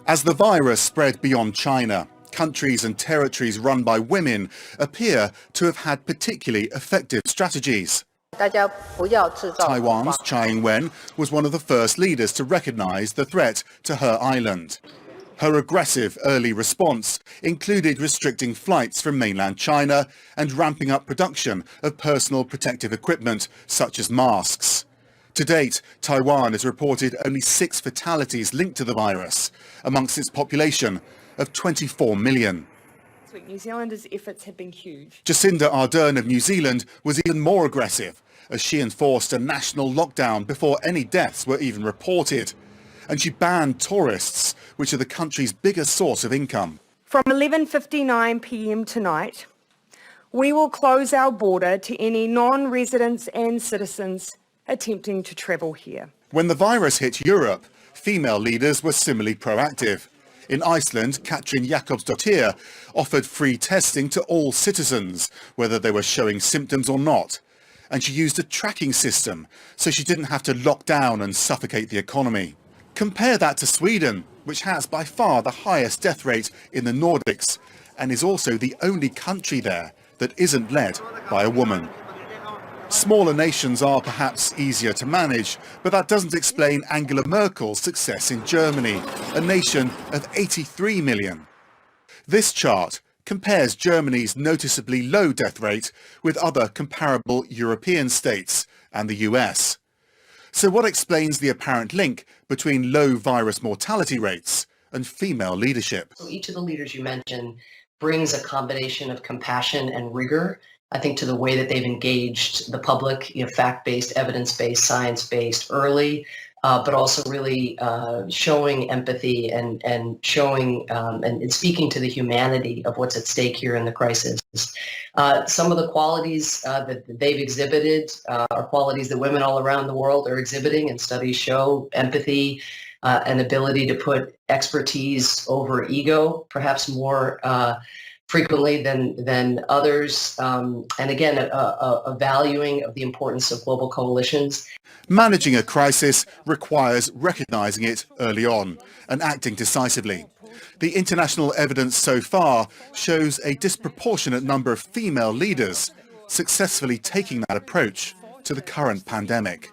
As the virus spread beyond China, countries and territories run by women appear to have had particularly effective strategies. Taiwan's Tsai Ing-wen was one of the first leaders to recognize the threat to her island. Her aggressive early response included restricting flights from mainland China and ramping up production of personal protective equipment such as masks. To date, Taiwan has reported only 6 fatalities linked to the virus, amongst its population of 24 million. New Zealand's efforts have been huge. Jacinda Ardern of New Zealand was even more aggressive, as she enforced a national lockdown before any deaths were even reported. And she banned tourists, which are the country's biggest source of income. From 11:59 p.m. tonight, we will close our border to any non-residents and citizens attempting to travel here. When the virus hit Europe, female leaders were similarly proactive. In Iceland, Katrin Jakobsdottir offered free testing to all citizens, whether they were showing symptoms or not. And she used a tracking system, so she didn't have to lock down and suffocate the economy. Compare that to Sweden, which has by far the highest death rate in the Nordics, and is also the only country there that isn't led by a woman. Smaller nations are perhaps easier to manage, but that doesn't explain Angela Merkel's success in Germany, a nation of 83 million. This chart compares Germany's noticeably low death rate with other comparable European states and the US. So what explains the apparent link between low virus mortality rates and female leadership? So each of the leaders you mentioned brings a combination of compassion and rigor, I think, to the way that they've engaged the public, fact-based, evidence-based, science-based early, but also really showing empathy and showing and speaking to the humanity of what's at stake here in the crisis. Some of the qualities that they've exhibited are qualities that women all around the world are exhibiting, and studies show empathy, an ability to put expertise over ego, perhaps more frequently than others, and again, a valuing of the importance of global coalitions. Managing a crisis requires recognizing it early on and acting decisively. The international evidence so far shows a disproportionate number of female leaders successfully taking that approach to the current pandemic.